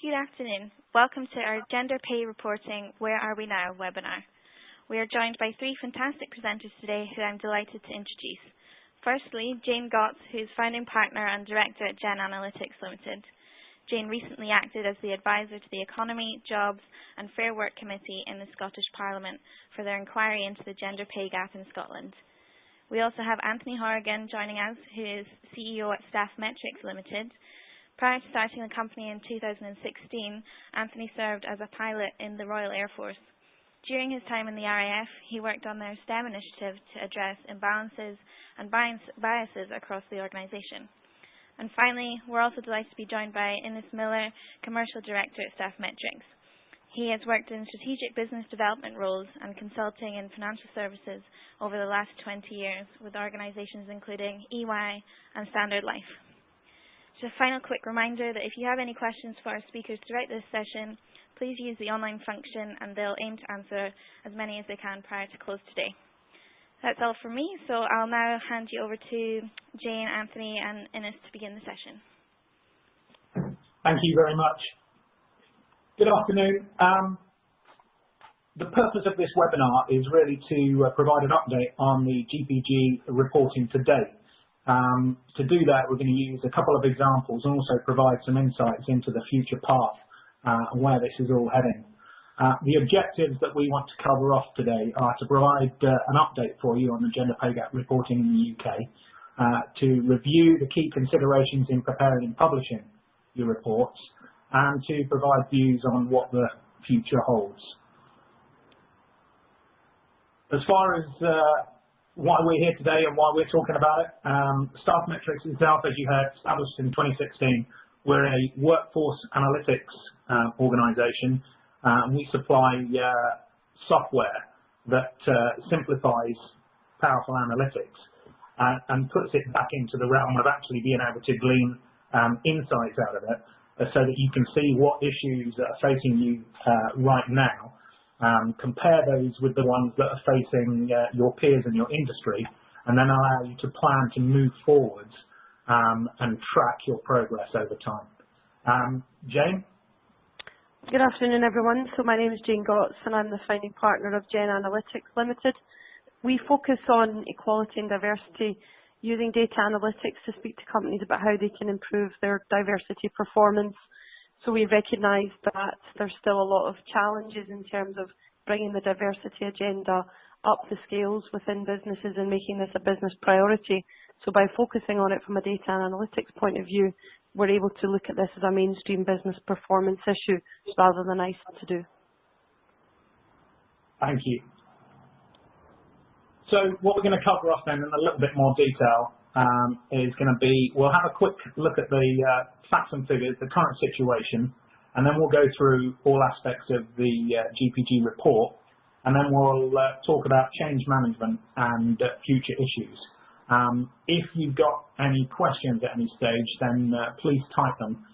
Good afternoon. Welcome to our Gender Pay Reporting Where Are We Now webinar. We are joined by three fantastic presenters today who I'm delighted to introduce. Firstly, Jane Gotts, who is founding partner and director at Gen Analytics Limited. Jane recently acted as the advisor to the Economy, Jobs and Fair Work Committee in the Scottish Parliament for their inquiry into the gender pay gap in Scotland. We also have Anthony Horrigan joining us, who is CEO at StaffMetrix Limited. Prior to starting the company in 2016, Anthony served as a pilot in the Royal Air Force. During his time in the RAF, he worked on their STEM initiative to address imbalances and biases across the organisation. And finally, we're also delighted to be joined by Ines Miller, Commercial Director at StaffMetrix. He has worked in strategic business development roles and consulting in financial services over the last 20 years with organisations including EY and Standard Life. Just a final quick reminder that if you have any questions for our speakers throughout this session, please use the online function and they'll aim to answer as many as they can prior to close today. That's all from me, so I'll now hand you over to Jane, Anthony and Ines to begin the session. Thank you very much. Good afternoon. The purpose of this webinar is really to provide an update on the GPG reporting to date. To do that, we're going to use a couple of examples and also provide some insights into the future path and where this is all heading. The objectives that we want to cover off today are to provide an update for you on the gender pay gap reporting in the UK, to review the key considerations in preparing and publishing your reports, and to provide views on what the future holds. As far as why we're here today and why we're talking about it, StaffMetrix itself, as you heard, established in 2016. We're a workforce analytics organisation. We supply software that simplifies powerful analytics and puts it back into the realm of actually being able to glean insights out of it, so that you can see what issues are facing you right now. Compare those with the ones that are facing your peers in your industry, and then allow you to plan to move forwards and track your progress over time. Jane? Good afternoon, everyone. So my name is Jane Gotts and I'm the founding partner of Gen Analytics Limited. We focus on equality and diversity using data analytics to speak to companies about how they can improve their diversity performance. So we recognise that there's still a lot of challenges in terms of bringing the diversity agenda up the scales within businesses and making this a business priority. So by focusing on it from a data and analytics point of view, we're able to look at this as a mainstream business performance issue rather than nice to do. Thank you. So what we're going to cover off then in a little bit more detail is going to be, we'll have a quick look at the facts and figures, the current situation, and then we'll go through all aspects of the GPG report, and then we'll talk about change management and future issues. If you've got any questions at any stage, then please type them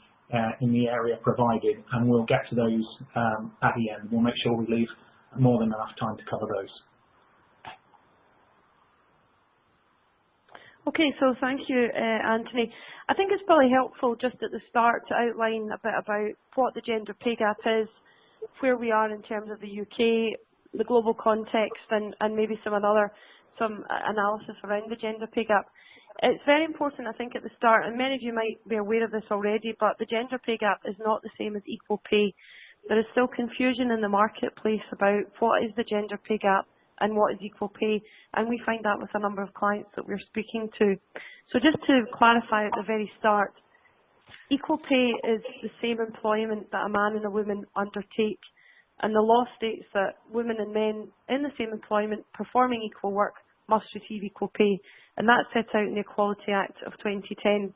in the area provided, and we'll get to those at the end. We'll make sure we leave more than enough time to cover those. Okay, so thank you, Anthony. I think it's probably helpful just at the start to outline a bit about what the gender pay gap is, where we are in terms of the UK, the global context, and maybe some analysis around the gender pay gap. It's very important, I think, at the start, and many of you might be aware of this already, but the gender pay gap is not the same as equal pay. There is still confusion in the marketplace about what is the gender pay gap and what is equal pay, and we find that with a number of clients that we're speaking to. So just to clarify at the very start, equal pay is the same employment that a man and a woman undertake, and the law states that women and men in the same employment performing equal work must receive equal pay, and that's set out in the Equality Act of 2010.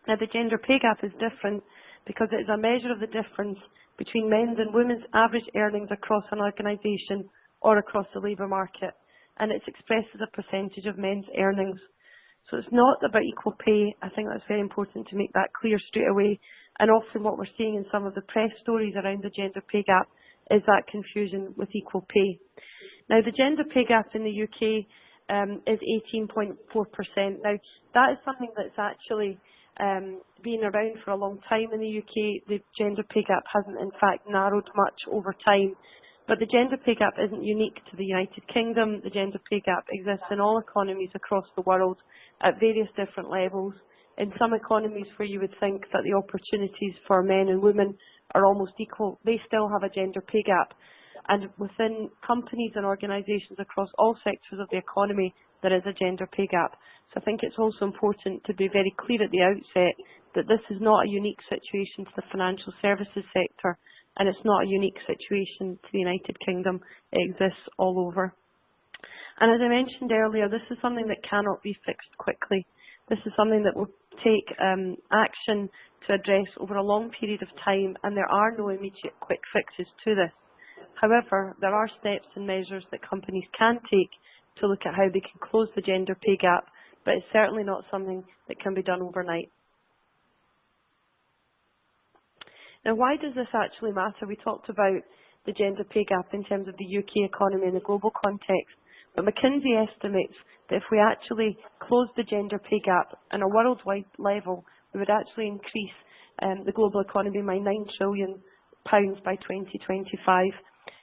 Now the gender pay gap is different because it is a measure of the difference between men's and women's average earnings across an organisation or across the labour market, and it's expressed as a percentage of men's earnings. So it's not about equal pay. I think that's very important to make that clear straight away, and often what we're seeing in some of the press stories around the gender pay gap is that confusion with equal pay. Now the gender pay gap in the UK is 18.4%. Now that is something that's actually been around for a long time in the UK, the gender pay gap hasn't in fact narrowed much over time. But the gender pay gap isn't unique to the United Kingdom. The gender pay gap exists in all economies across the world at various different levels. In some economies where you would think that the opportunities for men and women are almost equal, they still have a gender pay gap. And within companies and organisations across all sectors of the economy, there is a gender pay gap. So I think it's also important to be very clear at the outset that this is not a unique situation to the financial services sector, and it's not a unique situation to the United Kingdom. It exists all over. And as I mentioned earlier, this is something that cannot be fixed quickly. This is something that will take action to address over a long period of time, and there are no immediate quick fixes to this. However, there are steps and measures that companies can take to look at how they can close the gender pay gap, but it's certainly not something that can be done overnight. Now, why does this actually matter? We talked about the gender pay gap in terms of the UK economy in the global context, but McKinsey estimates that if we actually close the gender pay gap on a worldwide level, we would actually increase the global economy by £9 trillion by 2025.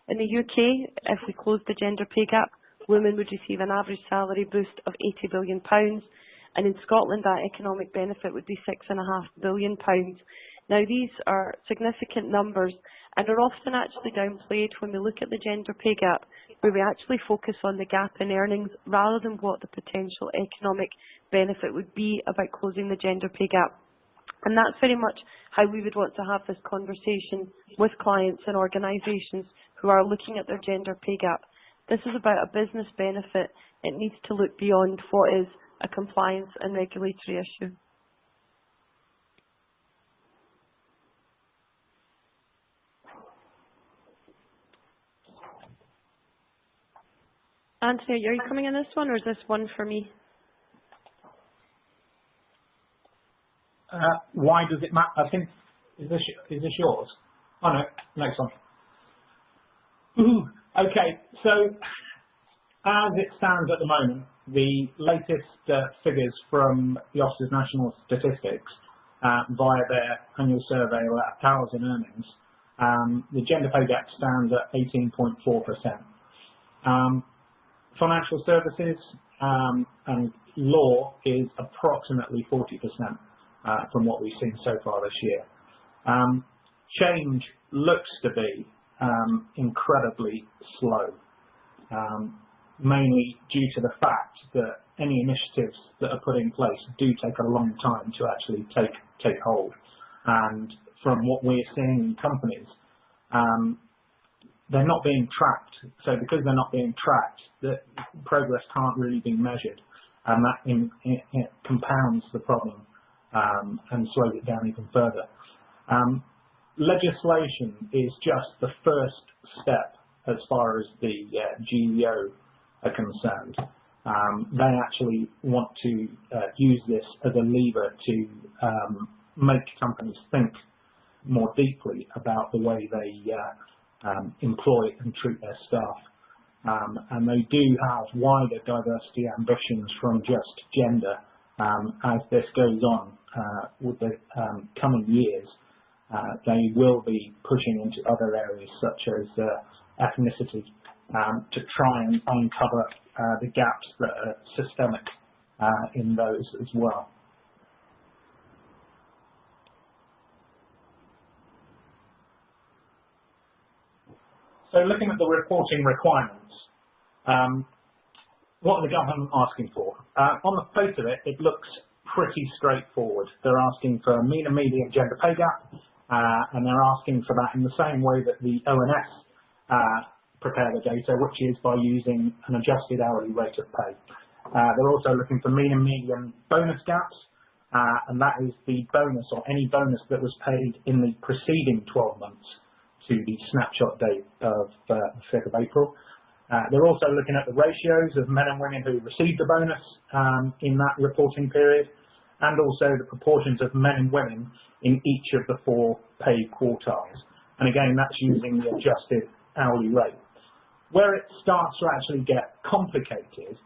In the UK, if we close the gender pay gap, women would receive an average salary boost of £80 billion, and in Scotland that economic benefit would be £6.5 billion. Now these are significant numbers and are often actually downplayed when we look at the gender pay gap, where we actually focus on the gap in earnings rather than what the potential economic benefit would be about closing the gender pay gap. And that's very much how we would want to have this conversation with clients and organisations who are looking at their gender pay gap. This is about a business benefit. It needs to look beyond what is a compliance and regulatory issue. Anthony, are you coming in this one, or is this one for me? Why does it matter? I think, is this yours? Oh no, next one. Okay, so as it stands at the moment, the latest figures from the Office of National Statistics via their annual survey of hours and earnings, the gender pay gap stands at 18.4%. Financial services and law is approximately 40% from what we've seen so far this year. Change looks to be incredibly slow, mainly due to the fact that any initiatives that are put in place do take a long time to actually take hold. And from what we're seeing in companies, they're not being tracked. So because they're not being tracked, the progress can't really be measured, and that it compounds the problem and slows it down even further. Legislation is just the first step as far as the GEO are concerned. They actually want to use this as a lever to make companies think more deeply about the way they employ and treat their staff. And they do have wider diversity ambitions from just gender. As this goes on with the coming years, they will be pushing into other areas such as ethnicity to try and uncover the gaps that are systemic in those as well. So looking at the reporting requirements, what are the government asking for? On the face of it, it looks pretty straightforward. They're asking for a mean and median gender pay gap, and they're asking for that in the same way that the ONS prepare the data, which is by using an adjusted hourly rate of pay. They're also looking for mean and median bonus gaps, and that is the bonus or any bonus that was paid in the preceding 12 months to the snapshot date of the 5th of April. They're also looking at the ratios of men and women who received the bonus in that reporting period, and also the proportions of men and women in each of the 4 pay quartiles. And again, that's using the adjusted hourly rate. Where it starts to actually get complicated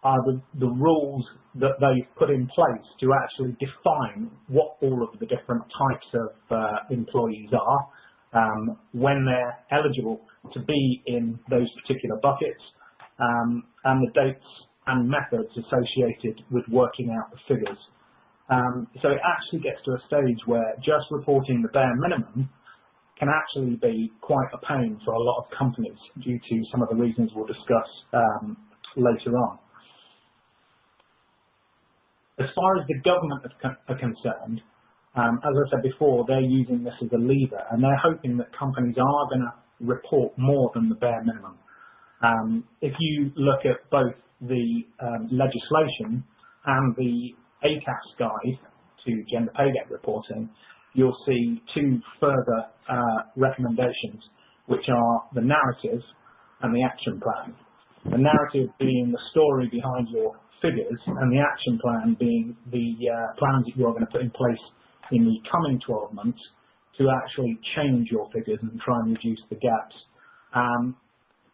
are the rules that they've put in place to actually define what all of the different types of employees are, when they're eligible to be in those particular buckets, and the dates and methods associated with working out the figures. So it actually gets to a stage where just reporting the bare minimum can actually be quite a pain for a lot of companies due to some of the reasons we'll discuss later on. As far as the government are concerned, as I said before, they're using this as a lever, and they're hoping that companies are going to report more than the bare minimum. If you look at both the legislation and the ACAS guide to gender pay gap reporting, you'll see two further recommendations, which are the narrative and the action plan. The narrative being the story behind your figures, and the action plan being the plans that you're going to put in place in the coming 12 months to actually change your figures and try and reduce the gaps.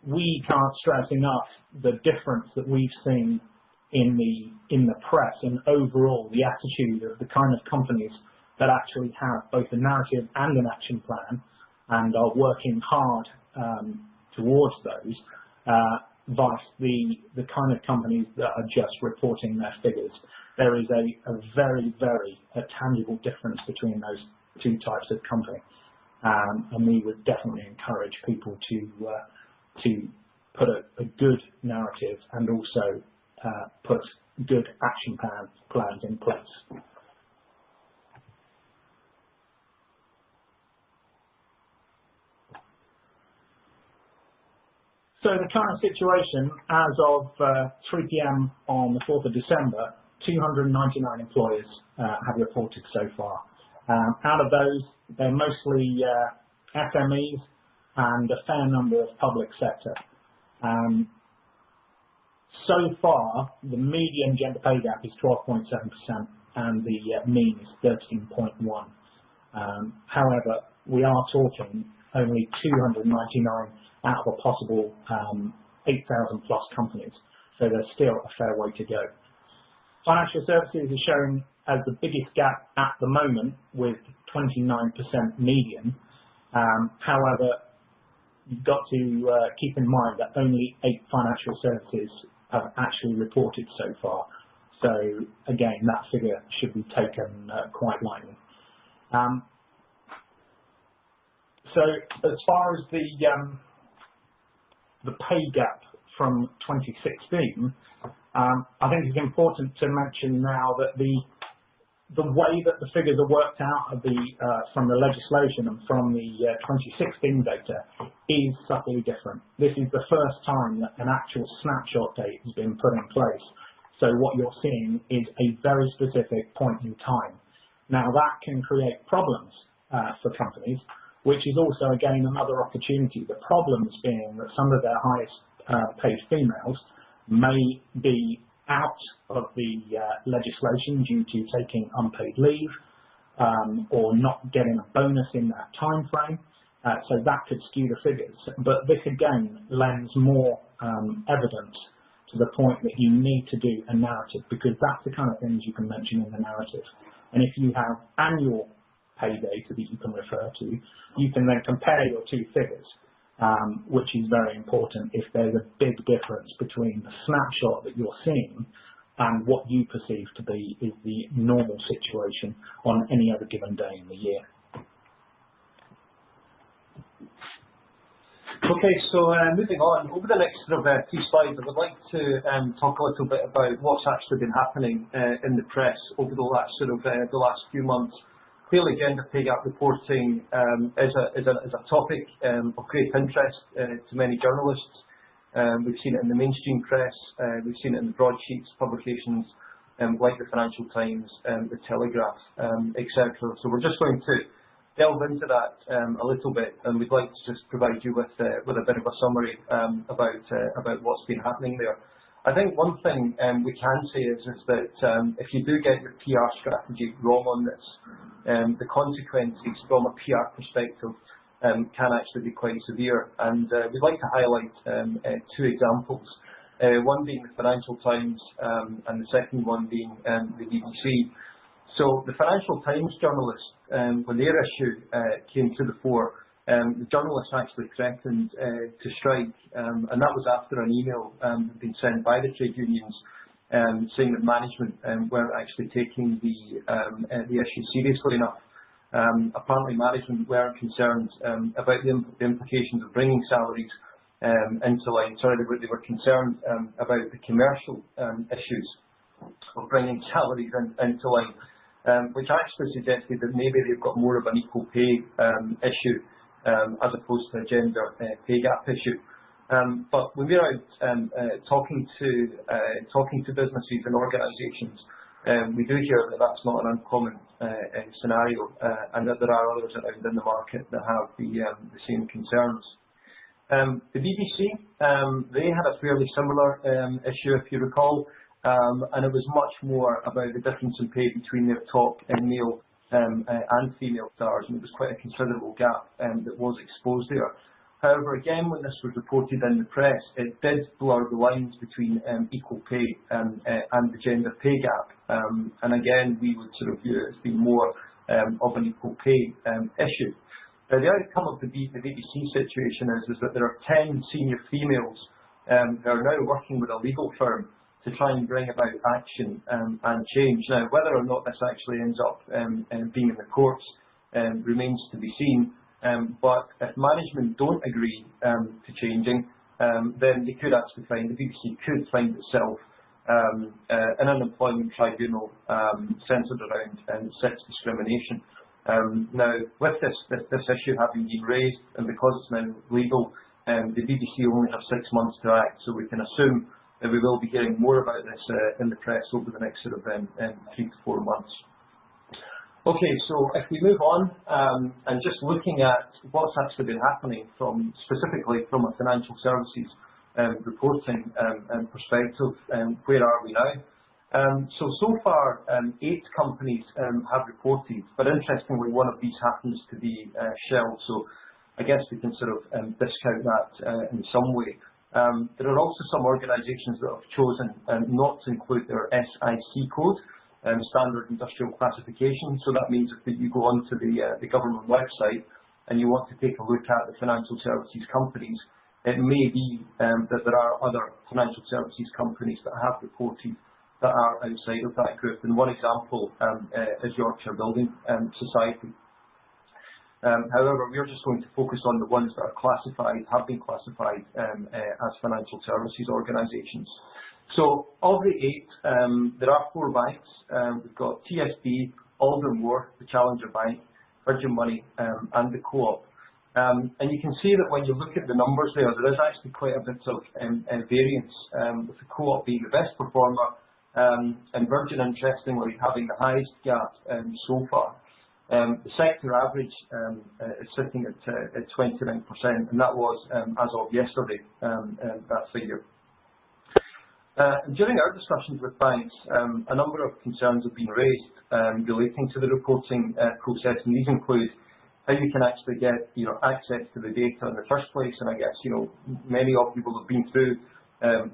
We can't stress enough the difference that we've seen in the press and overall the attitude of the kind of companies that actually have both a narrative and an action plan and are working hard towards those, vice the kind of companies that are just reporting their figures. There is a very, very tangible difference between those two types of company, and we would definitely encourage people to put a good narrative and also put good action plans in place. So the current situation, as of 3 p.m. on the 4th of December, 299 employers have reported so far. Out of those, they're mostly SMEs and a fair number of public sector. So far, the median gender pay gap is 12.7% and the mean is 13.1%. However, we are talking only 299 out of a possible 8,000 plus companies, so there's still a fair way to go. Financial services is shown as the biggest gap at the moment with 29% median. However, you've got to keep in mind that only 8 financial services have actually reported so far. So again, that figure should be taken quite lightly. So as far as the pay gap from 2016, I think it's important to mention now that the way that the figures are worked out of from the legislation and from the 2016 data is subtly different. This is the first time that an actual snapshot date has been put in place. So what you're seeing is a very specific point in time. Now that can create problems for companies, which is also again another opportunity. The problems being that some of their highest paid females may be out of the legislation due to taking unpaid leave or not getting a bonus in that time frame. So that could skew the figures. But this again lends more evidence to the point that you need to do a narrative, because that's the kind of things you can mention in the narrative. And if you have annual pay data that you can refer to, you can then compare your two figures, which is very important if there's a big difference between the snapshot that you're seeing and what you perceive to be is the normal situation on any other given day in the year. Okay, so moving on, over the next sort of 2 slides, I would like to talk a little bit about what's actually been happening in the press over the last the last few months. Clearly, gender pay gap reporting is a topic of great interest to many journalists. We've seen it in the mainstream press, we've seen it in the broadsheets publications like the Financial Times, the Telegraph, etc. So we're just going to delve into that a little bit, and we'd like to just provide you with a bit of a summary about what's been happening there. I think one thing we can say is that if you do get your PR strategy wrong on this, the consequences from a PR perspective can actually be quite severe. And we'd like to highlight 2 examples one being the Financial Times and the second one being the BBC. So the Financial Times journalists, when their issue came to the fore, the journalists actually threatened to strike, and that was after an email had been sent by the trade unions saying that management weren't actually taking the issue seriously enough. Apparently management weren't concerned about the implications of bringing salaries into line. Sorry, they were concerned about the commercial issues of bringing salaries into line, which actually suggested that maybe they've got more of an equal pay issue as opposed to a gender pay gap issue. But when we're out talking to businesses and organisations, we do hear that that's not an uncommon scenario, and that there are others around in the market that have the same concerns. The BBC, they had a fairly similar issue, if you recall, and it was much more about the difference in pay between their top male and female stars, and it was quite a considerable gap that was exposed there. However, again, when this was reported in the press, it did blur the lines between equal pay and the gender pay gap. And again, we would sort of view it as being more of an equal pay issue. Now, the outcome of the BBC situation is that there are 10 senior females who are now working with a legal firm to try and bring about action and change. Now, whether or not this actually ends up being in the courts remains to be seen. But if management don't agree to changing, then they could actually find, the BBC could find itself in an employment tribunal centred around sex discrimination. Now, with this issue having been raised, and because it's now legal, the BBC only have 6 months to act, so we can assume that we will be hearing more about this in the press over the next sort of 3 to 4 months. Okay, so if we move on and just looking at what's actually been happening specifically from a financial services reporting perspective, where are we now? So far, 8 companies have reported, but interestingly, one of these happens to be Shell, so I guess we can sort of discount that in some way. There are also some organisations that have chosen not to include their SIC code, Standard Industrial Classification. So that means if you go onto the government website and you want to take a look at the financial services companies, it may be that there are other financial services companies that have reported that are outside of that group. And one example is Yorkshire Building Society. However, we're just going to focus on the ones that are classified, have been classified as financial services organisations. So of the 8, there are 4 banks. We've got TSB, Aldermore, the Challenger Bank, Virgin Money, and the Co-op. And you can see that when you look at the numbers there is actually quite a bit of variance, with the Co-op being the best performer, and Virgin, interestingly, having the highest gap so far. The sector average is sitting at 29%, and that was as of yesterday, that figure. During our discussions with banks, a number of concerns have been raised relating to the reporting process, and these include how you can actually get access to the data in the first place. And I guess many of you will have been through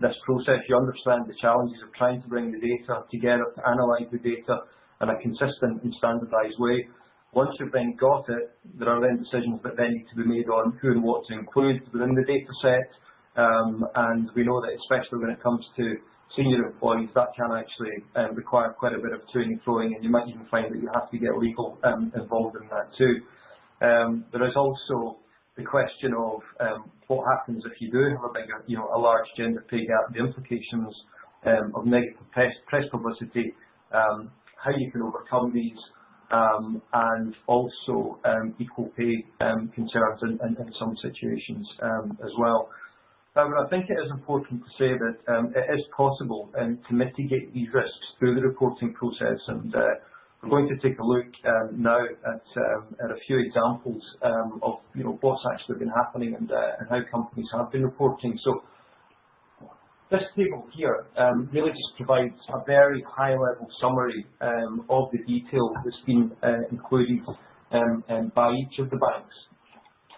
this process. You understand the challenges of trying to bring the data together, to analyse the data in a consistent and standardised way. Once you've then got it, there are then decisions that then need to be made on who and what to include within the data set. And we know that especially when it comes to senior employees, that can actually require quite a bit of toing and froing, and you might even find that you have to get legal involved in that too. There is also the question of what happens if you do have a bigger, a large gender pay gap, the implications of negative press publicity, how you can overcome these, and also equal pay concerns in some situations as well. However, I think it is important to say that it is possible to mitigate these risks through the reporting process, and we're going to take a look now at a few examples of what's actually been happening and how companies have been reporting. So this table here really just provides a very high-level summary of the detail that's been included by each of the banks.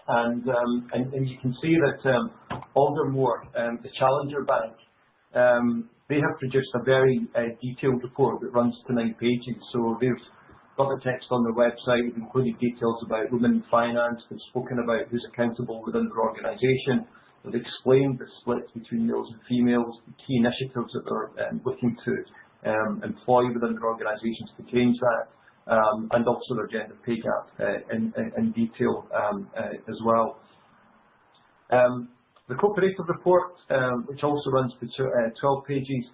And you can see that Aldermore, the Challenger Bank, They have produced a very detailed report that runs to 9 pages. So they've got the text on their website, they've included details about women in finance, they've spoken about who's accountable within their organisation, they've explained the split between males and females, the key initiatives that they're looking to employ within their organisations to change that, and also their gender pay gap in detail as well. The cooperative report, which also runs to 12 pages,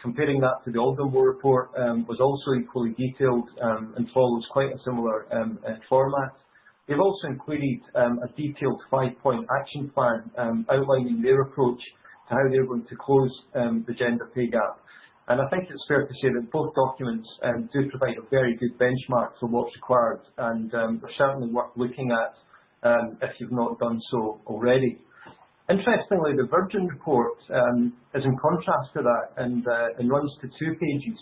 comparing that to the Aldermore report, was also equally detailed and follows quite a similar format. They've also included a detailed 5-point action plan outlining their approach to how they're going to close the gender pay gap. And I think it's fair to say that both documents do provide a very good benchmark for what's required, and they're certainly worth looking at if you've not done so already. Interestingly, the Virgin report is in contrast to that and runs to 2 pages.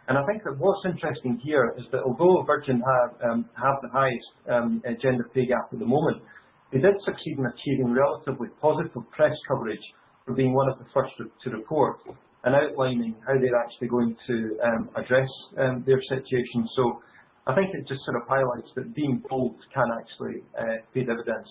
And I think that what's interesting here is that although Virgin have the highest gender pay gap at the moment, they did succeed in achieving relatively positive press coverage for being one of the first to report and outlining how they're actually going to address their situation. So I think it just sort of highlights that being bold can actually pay dividends.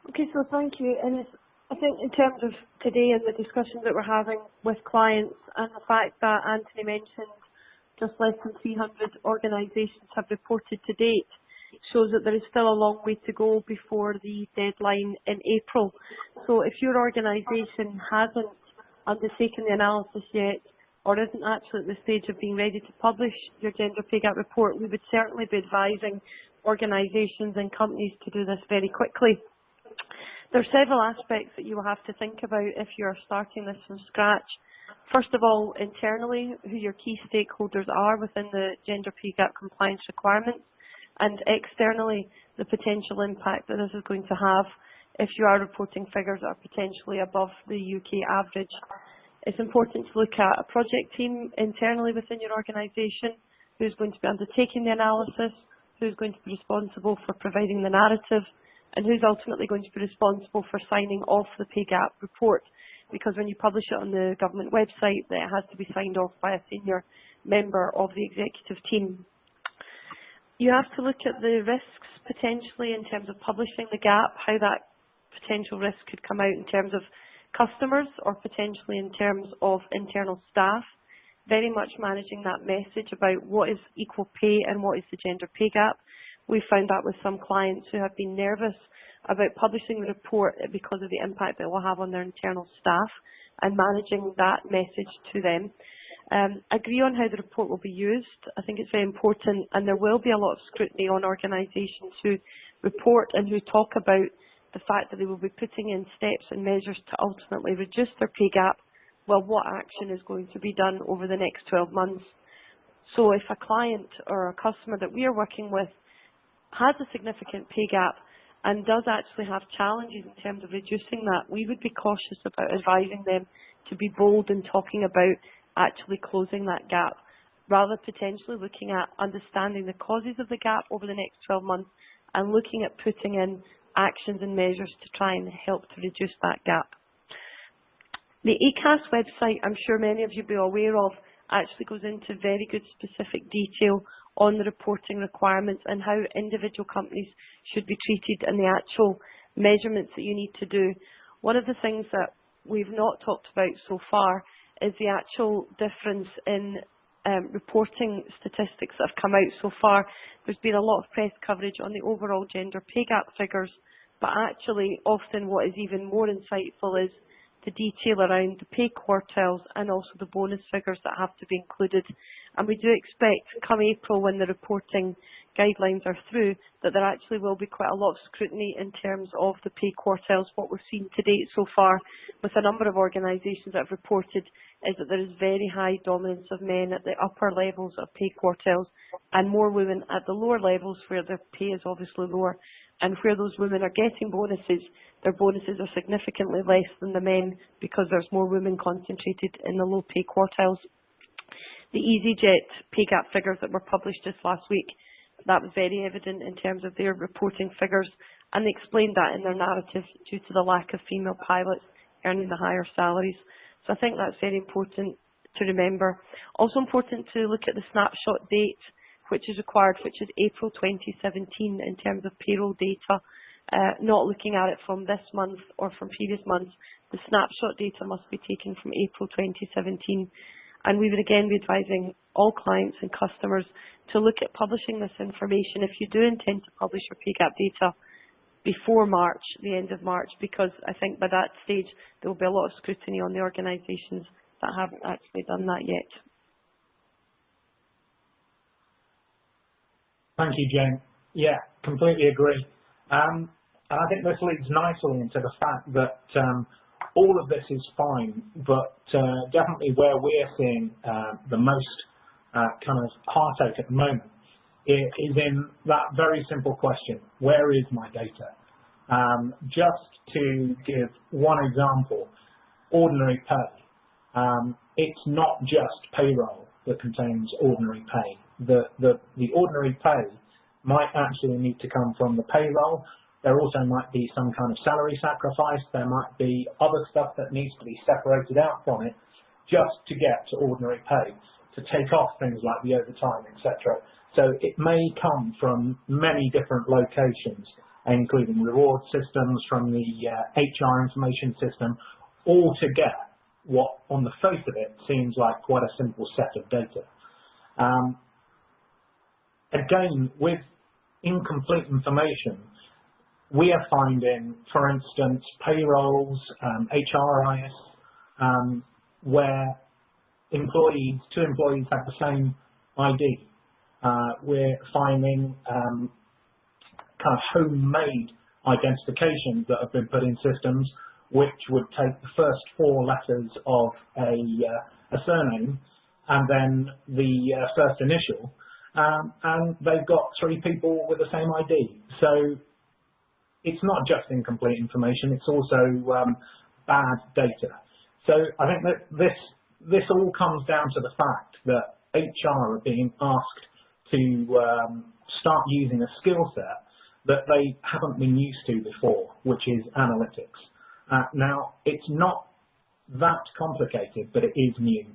Okay, so thank you. And I think in terms of today and the discussions that we're having with clients and the fact that Anthony mentioned just less than 300 organisations have reported to date shows that there is still a long way to go before the deadline in April. So if your organisation hasn't undertaken the analysis yet or isn't actually at the stage of being ready to publish your gender pay gap report, we would certainly be advising organisations and companies to do this very quickly. There are several aspects that you will have to think about if you're starting this from scratch. First of all, internally, who your key stakeholders are within the gender pay gap compliance requirements, and externally, the potential impact that this is going to have if you are reporting figures that are potentially above the UK average. It's important to look at a project team internally within your organisation who's going to be undertaking the analysis, who's going to be responsible for providing the narrative, and who's ultimately going to be responsible for signing off the pay gap report, because when you publish it on the government website, it has to be signed off by a senior member of the executive team. You have to look at the risks potentially in terms of publishing the gap, how that potential risk could come out in terms of customers or potentially in terms of internal staff. Very much managing that message about what is equal pay and what is the gender pay gap. We found that with some clients who have been nervous about publishing the report because of the impact that it will have on their internal staff, and managing that message to them. Agree on how the report will be used. I think it's very important, and there will be a lot of scrutiny on organisations who report and who talk about the fact that they will be putting in steps and measures to ultimately reduce their pay gap. Well, what action is going to be done over the next 12 months? So if a client or a customer that we are working with has a significant pay gap and does actually have challenges in terms of reducing that, we would be cautious about advising them to be bold in talking about actually closing that gap, rather potentially looking at understanding the causes of the gap over the next 12 months and looking at putting in actions and measures to try and help to reduce that gap. The ECAS website, I'm sure many of you will be aware of, actually goes into very good specific detail on the reporting requirements and how individual companies should be treated and the actual measurements that you need to do. One of the things that we've not talked about so far is the actual difference in reporting statistics that have come out so far. There's been a lot of press coverage on the overall gender pay gap figures, but actually often what is even more insightful is the detail around the pay quartiles and also the bonus figures that have to be included. And we do expect come April, when the reporting guidelines are through, that there actually will be quite a lot of scrutiny in terms of the pay quartiles. What we've seen to date so far with a number of organisations that have reported is that there is very high dominance of men at the upper levels of pay quartiles and more women at the lower levels where their pay is obviously lower. And where those women are getting bonuses, their bonuses are significantly less than the men because there's more women concentrated in the low pay quartiles. The EasyJet pay gap figures that were published just last week, that was very evident in terms of their reporting figures, and they explained that in their narrative due to the lack of female pilots earning the higher salaries. So I think that's very important to remember. Also important to look at the snapshot date which is required, which is April 2017 in terms of payroll data, not looking at it from this month or from previous months. The snapshot data must be taken from April 2017. And we would again be advising all clients and customers to look at publishing this information if you do intend to publish your pay gap data before March, the end of March, because I think by that stage there will be a lot of scrutiny on the organisations that haven't actually done that yet. Thank you, Jane. Yeah, completely agree. And I think this leads nicely into the fact that all of this is fine, but definitely where we're seeing the most kind of heartache at the moment is in that very simple question: where is my data? Just to give one example, ordinary pay. It's not just payroll that contains ordinary pay. The ordinary pay might actually need to come from the payroll. There also might be some kind of salary sacrifice. There might be other stuff that needs to be separated out from it just to get to ordinary pay, to take off things like the overtime, etc. So it may come from many different locations, including reward systems, from the HR information system, all to get what on the face of it seems like quite a simple set of data. Again, with incomplete information, we are finding, for instance, payrolls, HRIS, where two employees have the same ID. We're finding kind of homemade identifications that have been put in systems which would take the first 4 letters of a surname and then the first initial, and they've got 3 people with the same ID. So it's not just incomplete information, it's also bad data. So I think that this all comes down to the fact that HR are being asked to start using a skill set that they haven't been used to before, which is analytics. Now, it's not that complicated, but it is new,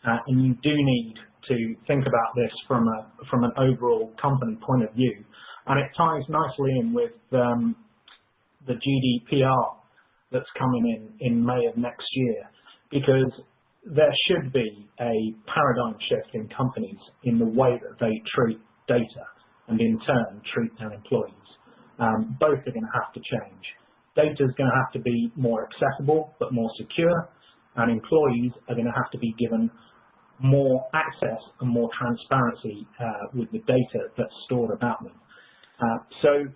and you do need to think about this from an overall company point of view, and it ties nicely in with the GDPR that's coming in May of next year, because there should be a paradigm shift in companies in the way that they treat data and in turn treat their employees. Both are going to have to change. Data is going to have to be more accessible but more secure, and employees are going to have to be given more access and more transparency with the data that's stored about them. So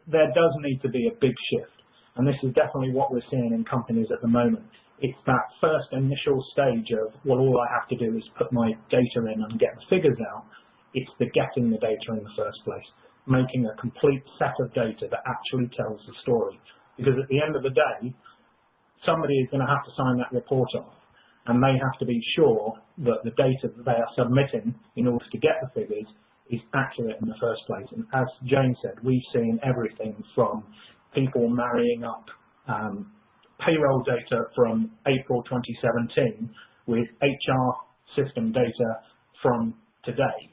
there does need to be a big shift, and this is definitely what we're seeing in companies at the moment. It's that first initial stage of, well, all I have to do is put my data in and get the figures out. It's the getting the data in the first place, making a complete set of data that actually tells the story. Because at the end of the day, somebody is going to have to sign that report off, and they have to be sure that the data that they are submitting in order to get the figures is accurate in the first place. And as Jane said, we've seen everything from people marrying up payroll data from April 2017 with HR system data from today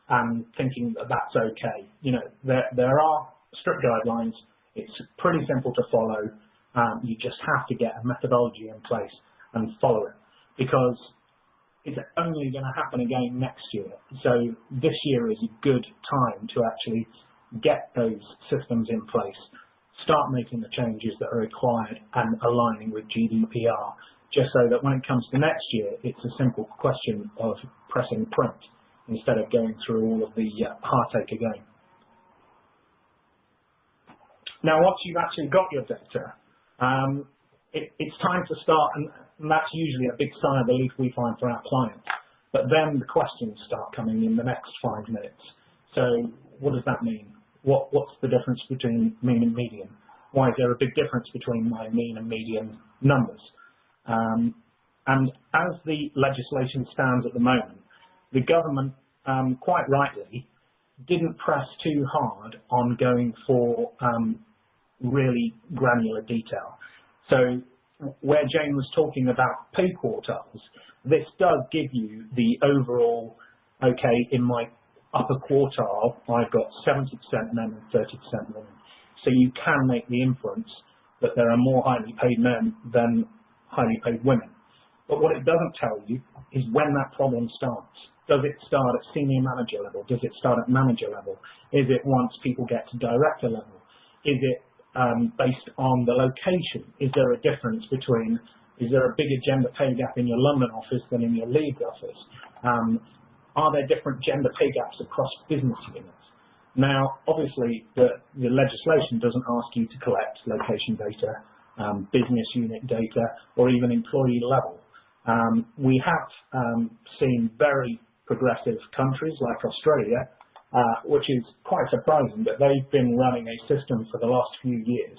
and thinking that that's okay. You know, there are strict guidelines. It's pretty simple to follow. You just have to get a methodology in place and follow it, because it's only going to happen again next year. So this year is a good time to actually get those systems in place, start making the changes that are required and aligning with GDPR, just so that when it comes to next year, it's a simple question of pressing print instead of going through all of the heartache again. Now, once you've actually got your data, it's time to start, and that's usually a big sigh of relief we find for our clients. But then the questions start coming in the next 5 minutes. So what does that mean? What's the difference between mean and median? Why is there a big difference between my mean and median numbers? And as the legislation stands at the moment, the government, quite rightly, didn't press too hard on going for really granular detail. So where Jane was talking about pay quartiles, this does give you the overall, okay, in my upper quartile, I've got 70% men and 30% women. So you can make the inference that there are more highly paid men than highly paid women. But what it doesn't tell you is when that problem starts. Does it start at senior manager level? Does it start at manager level? Is it once people get to director level? Is it based on the location? Is there a difference between, is there a bigger gender pay gap in your London office than in your Leeds office? Are there different gender pay gaps across business units? Now, obviously, the legislation doesn't ask you to collect location data, business unit data, or even employee level. We have seen very progressive countries like Australia, which is quite surprising, but they've been running a system for the last few years,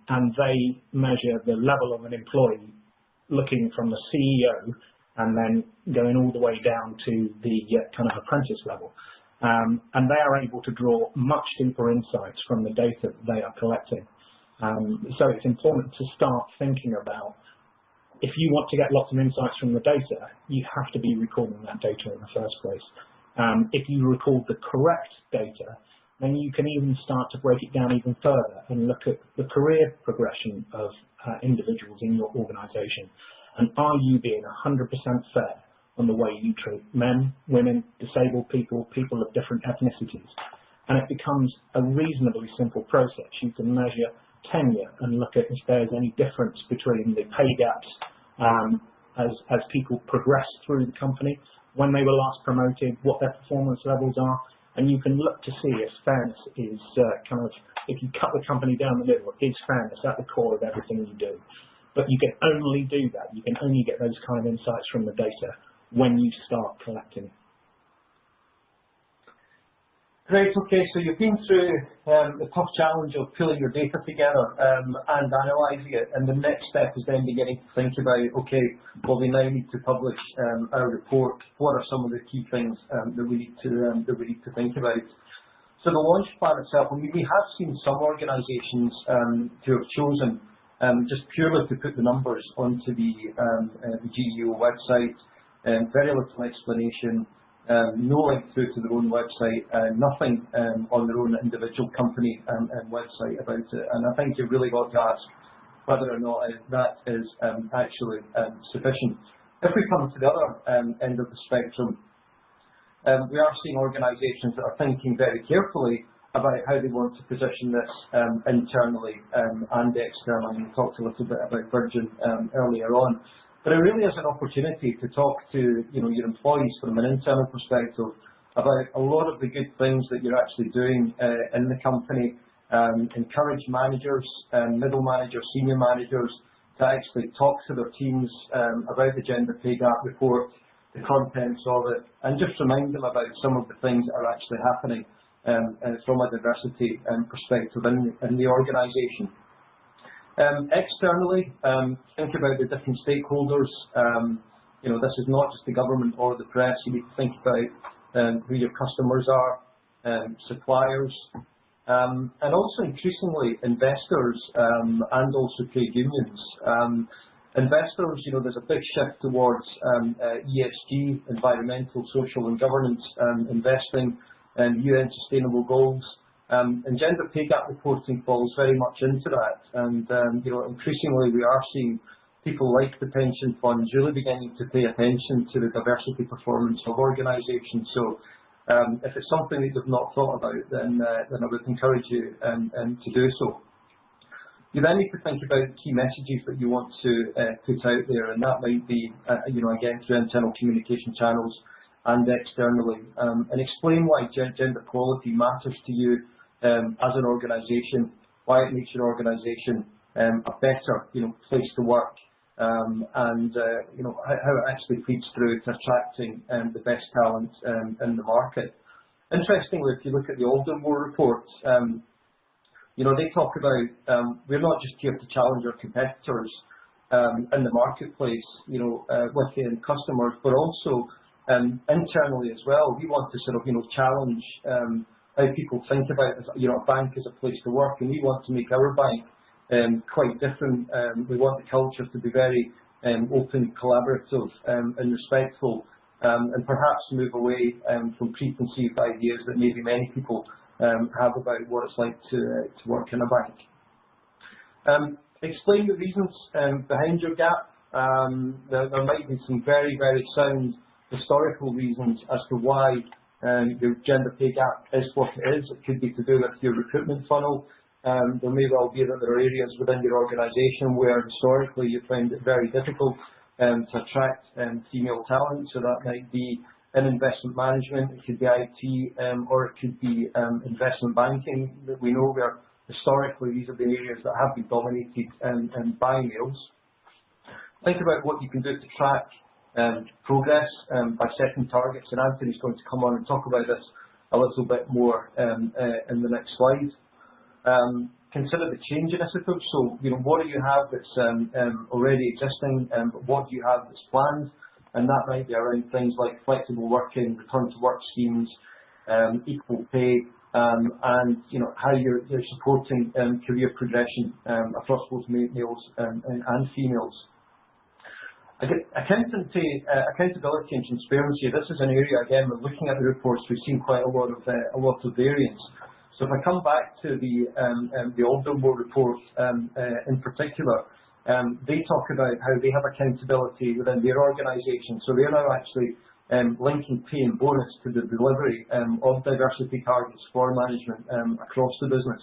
and they measure the level of an employee looking from the CEO and then going all the way down to the kind of apprentice level. And they are able to draw much deeper insights from the data that they are collecting. So it's important to start thinking about, if you want to get lots of insights from the data, you have to be recording that data in the first place. If you record the correct data, then you can even start to break it down even further and look at the career progression of individuals in your organisation. And are you being 100% fair on the way you treat men, women, disabled people, people of different ethnicities? And it becomes a reasonably simple process. You can measure tenure and look at if there's any difference between the pay gaps as people progress through the company, when they were last promoted, what their performance levels are, and you can look to see if fairness is if you cut the company down the middle, is fairness at the core of everything you do. But you can only do that, you can only get those kind of insights from the data when you start collecting. Great, okay, so you've been through the tough challenge of pulling your data together and analysing it, and the next step is then beginning to think about, okay, well, we now need to publish our report. What are some of the key things that we need to think about? So the launch plan itself, I mean, we have seen some organisations who have chosen just purely to put the numbers onto the GEO website, very little explanation, no link through to their own website, nothing on their own individual company website about it. And I think you've really got to ask whether or not that is actually sufficient. If we come to the other end of the spectrum, we are seeing organisations that are thinking very carefully about how they want to position this internally and externally. We talked a little bit about Virgin earlier on. But it really is an opportunity to talk to your employees from an internal perspective about a lot of the good things that you're actually doing in the company. Encourage managers, middle managers, senior managers to actually talk to their teams about the gender pay gap report, the contents of it, and just remind them about some of the things that are actually happening from a diversity perspective in the organisation. Externally, think about the different stakeholders. This is not just the government or the press. You need to think about who your customers are, suppliers, and also increasingly investors and also trade unions. Investors, there's a big shift towards ESG, environmental, social and governance investing, and UN sustainable goals. And gender pay gap reporting falls very much into that. And increasingly we are seeing people like the pension funds really beginning to pay attention to the diversity performance of organisations. So if it's something that you've not thought about, then I would encourage you to do so. You then need to think about key messages that you want to put out there, and that might be, again, through internal communication channels and externally, and explain why gender equality matters to you as an organisation, why it makes your organisation a better, place to work, and how it actually feeds through to attracting the best talent in the market. Interestingly, if you look at the Aldermore report, they talk about we're not just here to challenge our competitors in the marketplace, with the customers, but also internally as well. We want to sort of, challenge how people think about, a bank as a place to work, and we want to make our bank quite different. We want the culture to be very open, collaborative, and respectful, and perhaps move away from preconceived ideas that maybe many people have about what it's like to work in a bank. Explain the reasons behind your gap. There might be some very, very sound historical reasons as to why your gender pay gap is what it is. It could be to do with your recruitment funnel. There may well be that there are areas within your organisation where historically you found it very difficult to attract female talent. So that might be in investment management, it could be IT, or it could be investment banking. We know where historically these have been areas that have been dominated by males. Think about what you can do to track progress by setting targets, and Anthony's going to come on and talk about this a little bit more in the next slide. Consider the change initiatives. So, what do you have that's already existing, but what do you have that's planned? And that might be around things like flexible working, return to work schemes, equal pay, and how you're supporting career progression across both males and females. Accountability and transparency. This is an area, again, we're looking at the reports, we've seen quite a lot of variance. So if I come back to the Aldermore report in particular, they talk about how they have accountability within their organisation. So they're now actually linking pay and bonus to the delivery of diversity targets for management across the business.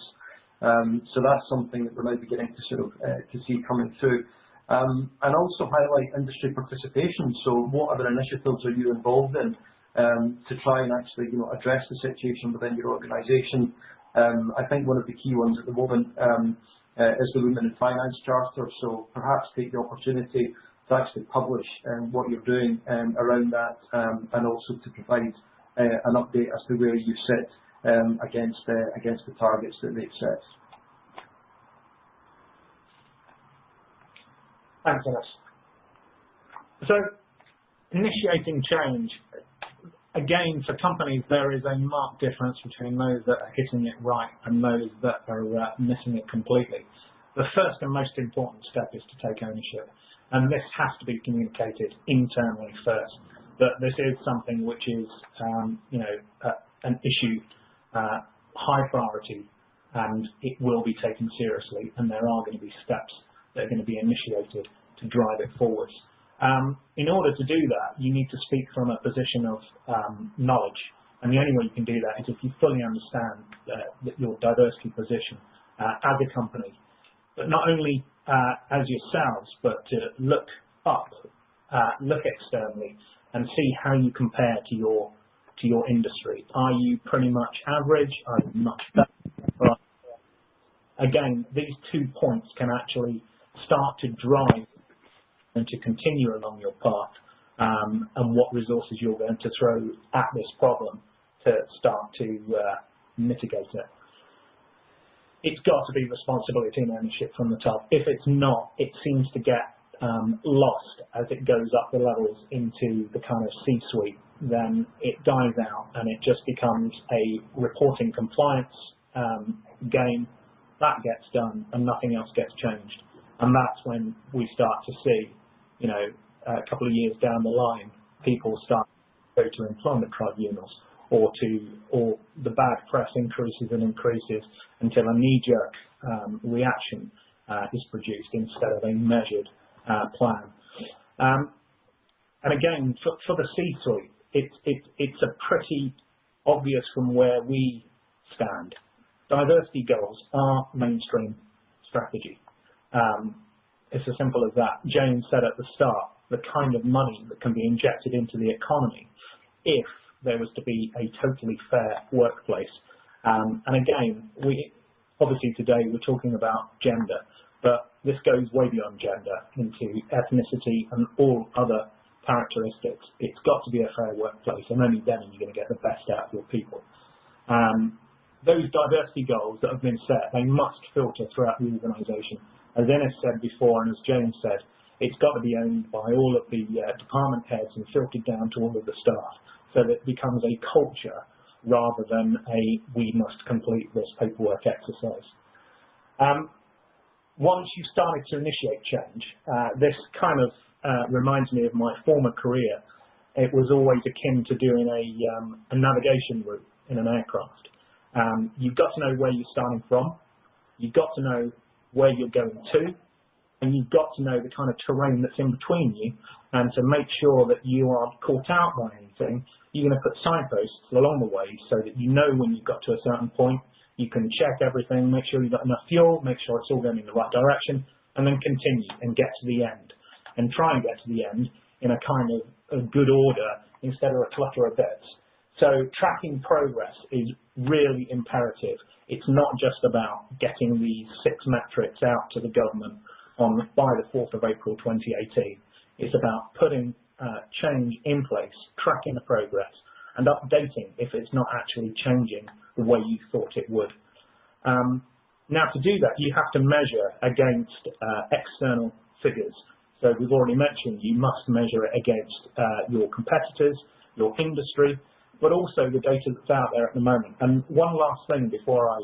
So that's something that we're now beginning to sort of to see coming through. And also highlight industry participation. So what other initiatives are you involved in to try and actually address the situation within your organisation? I think one of the key ones at the moment is the Women in Finance Charter. So perhaps take the opportunity to actually publish what you're doing around that, and also to provide an update as to where you sit against the targets that they've set. Thanks, Dennis. So, initiating change. Again, for companies, there is a marked difference between those that are hitting it right and those that are missing it completely. The first and most important step is to take ownership, and this has to be communicated internally first, that this is something which is, an issue, high priority, and it will be taken seriously, and there are going to be steps that are going to be initiated to drive it forwards. In order to do that, you need to speak from a position of knowledge, and the only way you can do that is if you fully understand your diversity position as a company, but not only as yourselves, but to look up, look externally, and see how you compare to your industry. Are you pretty much average? Are you much better? Again, these 2 points can actually start to drive and to continue along your path, and what resources you're going to throw at this problem to start to mitigate it. It's got to be responsibility and ownership from the top. If it's not, it seems to get lost as it goes up the levels into the kind of C-suite. Then it dies out and it just becomes a reporting compliance game. That gets done and nothing else gets changed. And that's when we start to see, a couple of years down the line, people start to go to employment tribunals or the bad press increases until a knee-jerk reaction is produced instead of a measured plan. And again, for the C-suite, it's a pretty obvious from where we stand. Diversity goals are mainstream strategy. It's as simple as that. Jane said at the start, the kind of money that can be injected into the economy if there was to be a totally fair workplace. And again, obviously today we're talking about gender, but this goes way beyond gender into ethnicity and all other characteristics. It's got to be a fair workplace, and only then are you going to get the best out of your people. Those diversity goals that have been set, they must filter throughout the organisation. As Ennis said before, and as James said, it's got to be owned by all of the department heads and filtered down to all of the staff, so that it becomes a culture rather than a we must complete this paperwork exercise. Once you started to initiate change, this kind of reminds me of my former career. It was always akin to doing a navigation route in an aircraft. You've got to know where you're starting from, you've got to know where you're going to, and you've got to know the kind of terrain that's in between you, and to make sure that you aren't caught out by anything, you're going to put signposts along the way so that you know when you've got to a certain point, you can check everything, make sure you've got enough fuel, make sure it's all going in the right direction, and then continue and get to the end. And try and get to the end in a kind of a good order instead of a clutter of bits. So tracking progress is really imperative. It's not just about getting these 6 metrics out to the government by the 4th of April 2018. It's about putting change in place, tracking the progress, and updating if it's not actually changing the way you thought it would. Now, to do that, you have to measure against external figures. So we've already mentioned you must measure it against your competitors, your industry, but also the data that's out there at the moment. And one last thing before I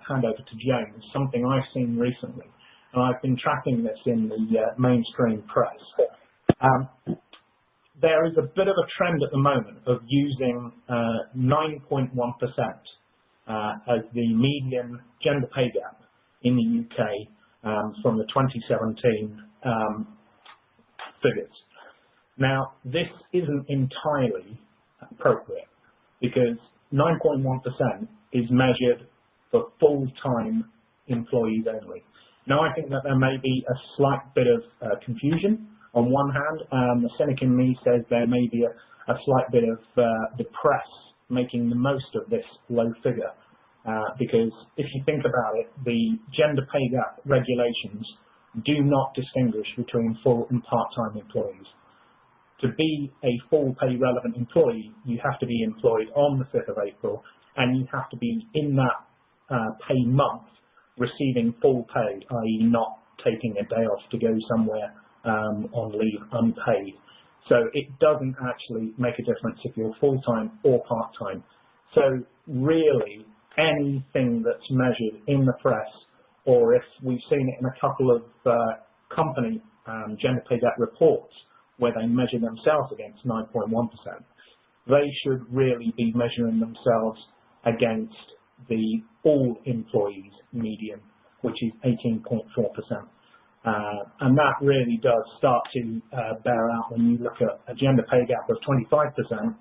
hand over to James, something I've seen recently, and I've been tracking this in the mainstream press. There is a bit of a trend at the moment of using 9.1% as the median gender pay gap in the UK from the 2017 figures. Now, this isn't entirely appropriate because 9.1% is measured for full-time employees only. Now, I think that there may be a slight bit of confusion on one hand. The cynic in me says there may be a slight bit of the press making the most of this low figure because if you think about it, the gender pay gap regulations do not distinguish between full and part-time employees. To be a full pay relevant employee, you have to be employed on the 5th of April and you have to be in that pay month receiving full pay, i.e. not taking a day off to go somewhere on leave unpaid. So it doesn't actually make a difference if you're full-time or part-time. So really anything that's measured in the press, or if we've seen it in a couple of company gender pay gap reports where they measure themselves against 9.1%, they should really be measuring themselves against the all employees median, which is 18.4%. And that really does start to bear out when you look at a gender pay gap of 25%,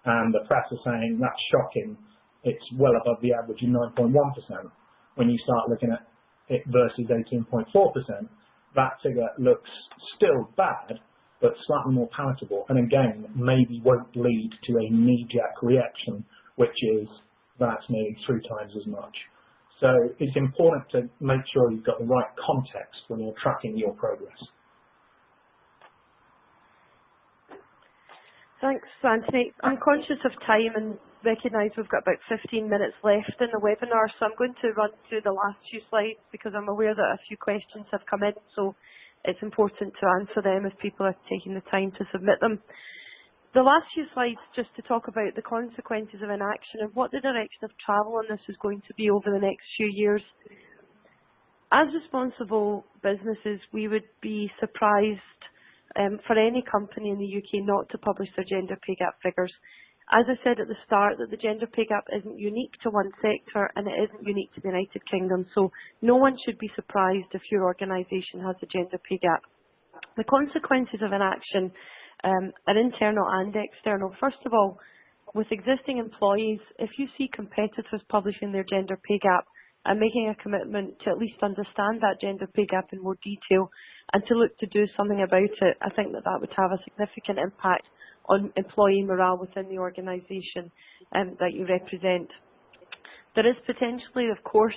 and the press is saying that's shocking, it's well above the average of 9.1%. When you start looking at it versus 18.4%, that figure looks still bad, but slightly more palatable, and again, maybe won't lead to a knee-jerk reaction, which is that's nearly 3 times as much. So it's important to make sure you've got the right context when you're tracking your progress. Thanks, Anthony. I'm conscious of time and recognise we've got about 15 minutes left in the webinar, so I'm going to run through the last few slides because I'm aware that a few questions have come in, so it's important to answer them if people are taking the time to submit them. The last few slides just to talk about the consequences of inaction and what the direction of travel on this is going to be over the next few years. As responsible businesses, we would be surprised for any company in the UK not to publish their gender pay gap figures. As I said at the start, that the gender pay gap isn't unique to one sector and it isn't unique to the United Kingdom, so no one should be surprised if your organisation has a gender pay gap. The consequences of inaction are internal and external. First of all, with existing employees, if you see competitors publishing their gender pay gap and making a commitment to at least understand that gender pay gap in more detail and to look to do something about it, I think that that would have a significant impact on employee morale within the organisation that you represent. There is potentially, of course,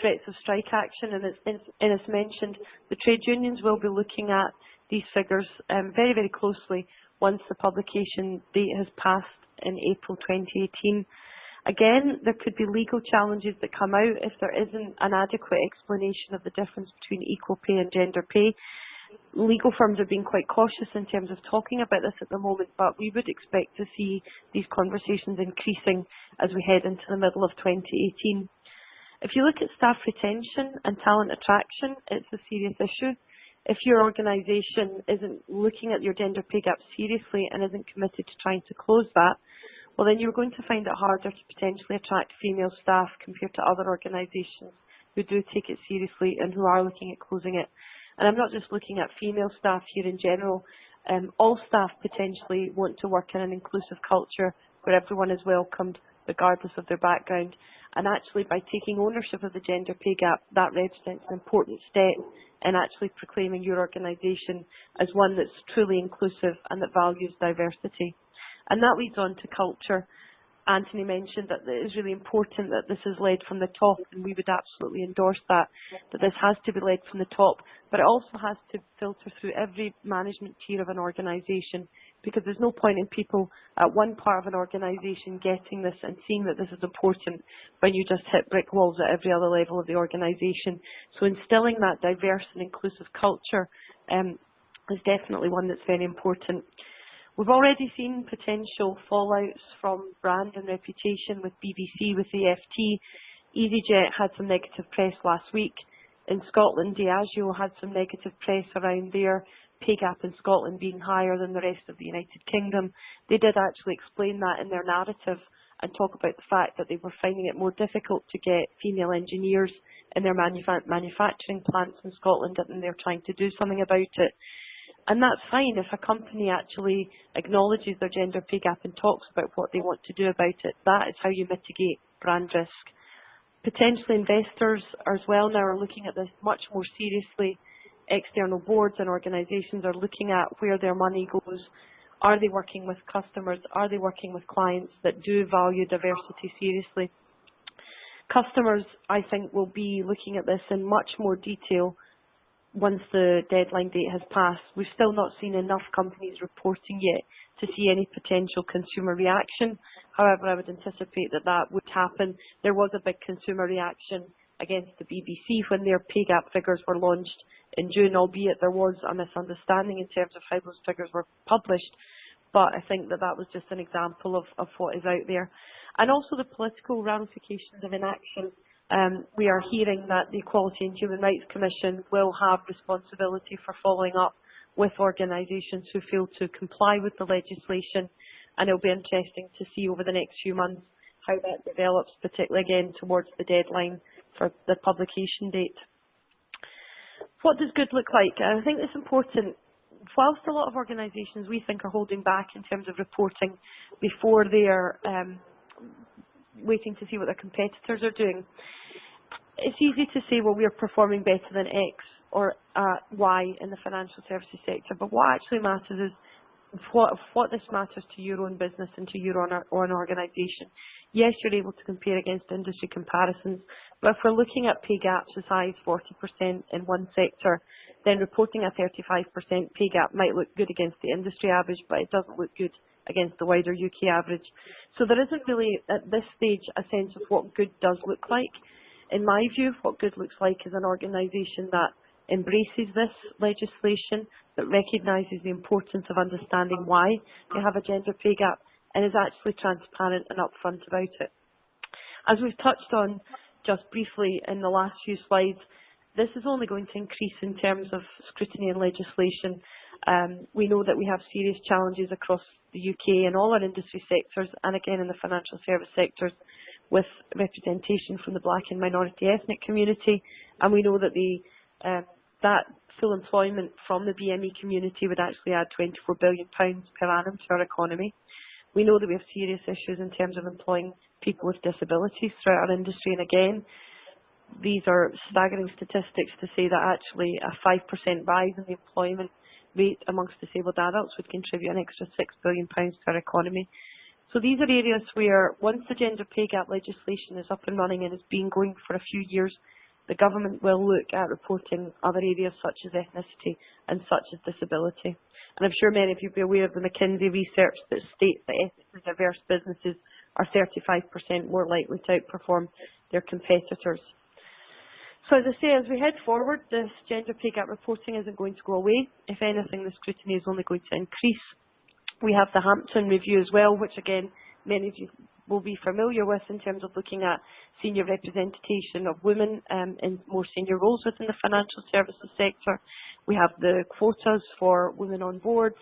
threats of strike action, and as mentioned, the trade unions will be looking at these figures very, very closely once the publication date has passed in April 2018. Again, there could be legal challenges that come out if there isn't an adequate explanation of the difference between equal pay and gender pay. Legal firms are being quite cautious in terms of talking about this at the moment, but we would expect to see these conversations increasing as we head into the middle of 2018. If you look at staff retention and talent attraction, it's a serious issue. If your organisation isn't looking at your gender pay gap seriously and isn't committed to trying to close that, well then you're going to find it harder to potentially attract female staff compared to other organisations who do take it seriously and who are looking at closing it. And I'm not just looking at female staff here in general. All staff potentially want to work in an inclusive culture where everyone is welcomed regardless of their background. And actually by taking ownership of the gender pay gap, that represents an important step in actually proclaiming your organisation as one that's truly inclusive and that values diversity. And that leads on to culture. Anthony mentioned that it is really important that this is led from the top, and we would absolutely endorse that this has to be led from the top, but it also has to filter through every management tier of an organisation, because there's no point in people at one part of an organisation getting this and seeing that this is important when you just hit brick walls at every other level of the organisation. So instilling that diverse and inclusive culture is definitely one that's very important. We've already seen potential fallouts from brand and reputation with BBC, with the FT. EasyJet had some negative press last week. In Scotland, Diageo had some negative press around their pay gap in Scotland being higher than the rest of the United Kingdom. They did actually explain that in their narrative and talk about the fact that they were finding it more difficult to get female engineers in their manufacturing plants in Scotland, and they're trying to do something about it. And that's fine if a company actually acknowledges their gender pay gap and talks about what they want to do about it. That is how you mitigate brand risk. Potentially investors as well now are looking at this much more seriously. External boards and organisations are looking at where their money goes. Are they working with customers? Are they working with clients that do value diversity seriously? Customers, I think, will be looking at this in much more detail once the deadline date has passed. We've still not seen enough companies reporting yet to see any potential consumer reaction. However, I would anticipate that that would happen. There was a big consumer reaction against the BBC when their pay gap figures were launched in June, albeit there was a misunderstanding in terms of how those figures were published. But I think that that was just an example of what is out there. And also the political ramifications of inaction. We are hearing that the Equality and Human Rights Commission will have responsibility for following up with organisations who fail to comply with the legislation, and it will be interesting to see over the next few months how that develops, particularly again towards the deadline for the publication date. What does good look like? I think it's important. Whilst a lot of organisations we think are holding back in terms of reporting before they are waiting to see what their competitors are doing, it's easy to say, well, we are performing better than X or Y in the financial services sector, but what actually matters is what this matters to your own business and to your own organisation. Yes, you're able to compare against industry comparisons, but if we're looking at pay gaps as high as 40% in one sector, then reporting a 35% pay gap might look good against the industry average, but it doesn't look good against the wider UK average. So there isn't really, at this stage, a sense of what good does look like. In my view, what good looks like is an organisation that embraces this legislation, that recognises the importance of understanding why they have a gender pay gap, and is actually transparent and upfront about it. As we've touched on just briefly in the last few slides, this is only going to increase in terms of scrutiny and legislation. We know that we have serious challenges across the UK and all our industry sectors, and again in the financial service sectors, with representation from the black and minority ethnic community, and we know that that full employment from the BME community would actually add £24 billion per annum to our economy. We know that we have serious issues in terms of employing people with disabilities throughout our industry, and again, these are staggering statistics to say that actually a 5% rise in the employment rate amongst disabled adults would contribute an extra £6 billion to our economy. So these are areas where, once the gender pay gap legislation is up and running and has been going for a few years, the government will look at reporting other areas such as ethnicity and such as disability. And I'm sure many of you will be aware of the McKinsey research that states that ethnically diverse businesses are 35% more likely to outperform their competitors. So as I say, as we head forward, this gender pay gap reporting isn't going to go away. If anything, the scrutiny is only going to increase. We have the Hampton review as well, which again, many of you will be familiar with in terms of looking at senior representation of women in more senior roles within the financial services sector. We have the quotas for women on boards.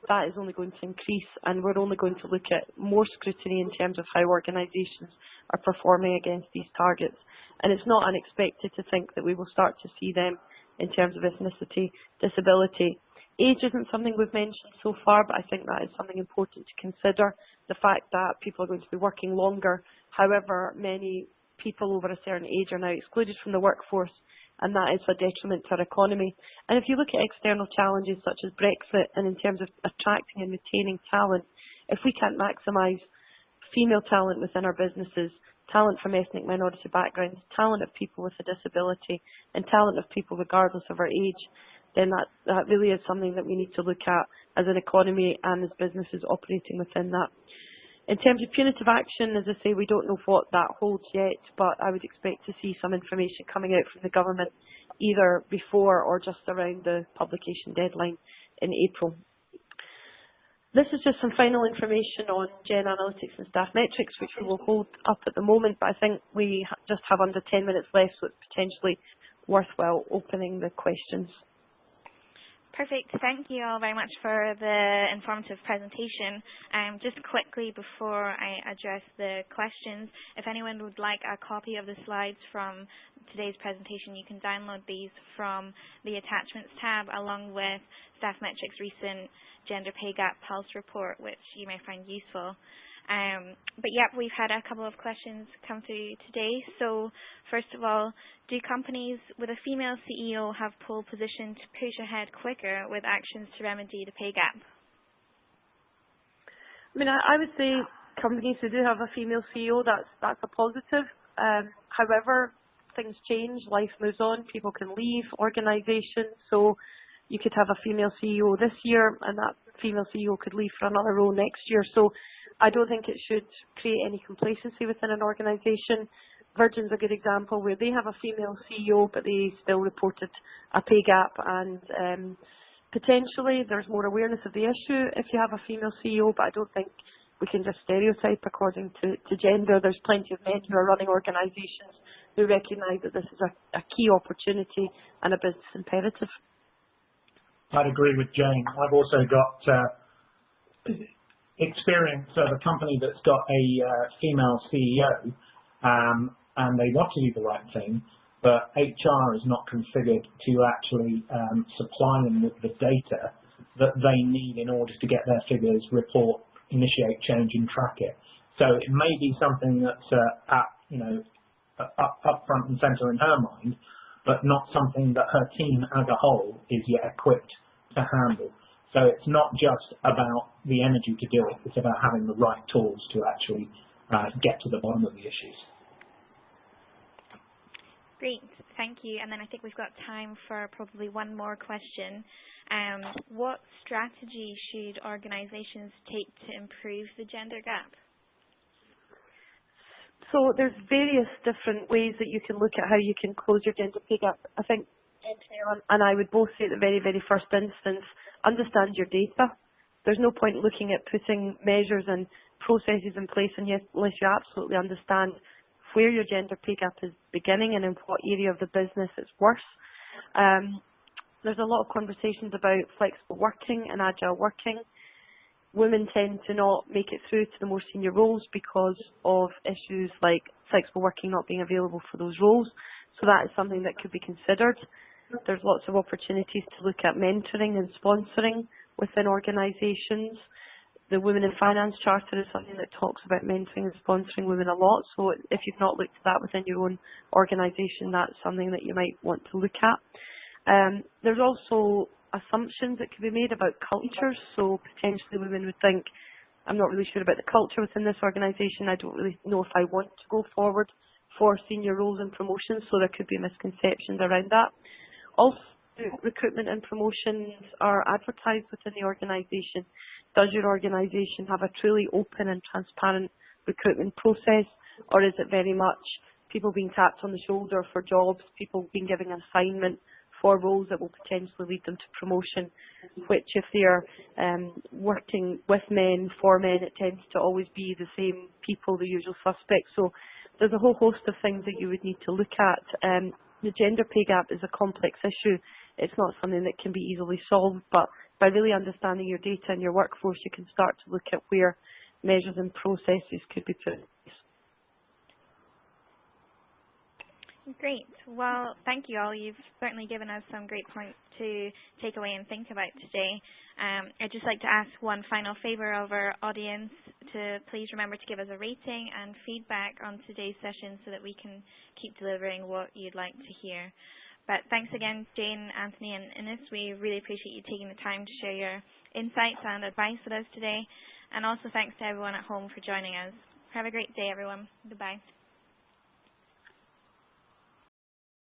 That is only going to increase, and we're only going to look at more scrutiny in terms of how organisations are performing against these targets. And it's not unexpected to think that we will start to see them in terms of ethnicity, disability. Age isn't something we've mentioned so far, but I think that is something important to consider. The fact that people are going to be working longer, however, many people over a certain age are now excluded from the workforce, and that is a detriment to our economy. And if you look at external challenges such as Brexit, and in terms of attracting and retaining talent, if we can't maximise female talent within our businesses, talent from ethnic minority backgrounds, talent of people with a disability, and talent of people regardless of our age, then that really is something that we need to look at as an economy and as businesses operating within that. In terms of punitive action, as I say, we don't know what that holds yet, but I would expect to see some information coming out from the government either before or just around the publication deadline in April. This is just some final information on Gen Analytics and StaffMetrix, which we will hold up at the moment, but I think we just have under 10 minutes left, so it's potentially worthwhile opening the questions. Perfect. Thank you all very much for the informative presentation. Just quickly before I address the questions, if anyone would like a copy of the slides from today's presentation, you can download these from the attachments tab along with StaffMetrix recent gender pay gap pulse report, which you may find useful. But yeah, we've had a couple of questions come through today. So first of all, do companies with a female CEO have pole position to push ahead quicker with actions to remedy the pay gap? I mean, I would say companies who do have a female CEO, that's a positive. However, things change, life moves on, people can leave organisations, so you could have a female CEO this year and that female CEO could leave for another role next year. So I don't think it should create any complacency within an organisation. Virgin's a good example where they have a female CEO but they still reported a pay gap, and potentially there's more awareness of the issue if you have a female CEO, but I don't think we can just stereotype according to gender. There's plenty of men who are running organisations who recognise that this is a key opportunity and a business imperative. I'd agree with Jane. I've also got experience of a company that's got a female CEO, and they want to do the right thing, but HR is not configured to actually supply them with the data that they need in order to get their figures, report, initiate change, and track it. So it may be something that's up front and centre in her mind, but not something that her team as a whole is yet equipped to handle. So it's not just about the energy to do it, it's about having the right tools to actually get to the bottom of the issues. Great, thank you. And then I think we've got time for probably one more question. What strategy should organisations take to improve the gender gap? So there's various different ways that you can look at how you can close your gender pay gap. I think and I would both say at the very, very first instance, understand your data. There's no point looking at putting measures and processes in place unless you absolutely understand where your gender pay gap is beginning and in what area of the business it's worse. There's a lot of conversations about flexible working and agile working. Women tend to not make it through to the more senior roles because of issues like flexible working not being available for those roles. So that is something that could be considered. There's lots of opportunities to look at mentoring and sponsoring within organisations. The Women in Finance Charter is something that talks about mentoring and sponsoring women a lot. So if you've not looked at that within your own organisation, that's something that you might want to look at. There's also assumptions that can be made about cultures. So potentially women would think, I'm not really sure about the culture within this organisation. I don't really know if I want to go forward for senior roles and promotions. So there could be misconceptions around that. Also, recruitment and promotions are advertised within the organisation. Does your organisation have a truly open and transparent recruitment process, or is it very much people being tapped on the shoulder for jobs, people being given an assignment for roles that will potentially lead them to promotion, which if they're working with men, for men, it tends to always be the same people, the usual suspects. So there's a whole host of things that you would need to look at. The gender pay gap is a complex issue. It's not something that can be easily solved, but by really understanding your data and your workforce, you can start to look at where measures and processes could be put in place. Great. Well, thank you all. You've certainly given us some great points to take away and think about today. I'd just like to ask one final favour of our audience to please remember to give us a rating and feedback on today's session so that we can keep delivering what you'd like to hear. But thanks again, Jane, Anthony, and Ines. We really appreciate you taking the time to share your insights and advice with us today. And also thanks to everyone at home for joining us. Have a great day, everyone. Goodbye.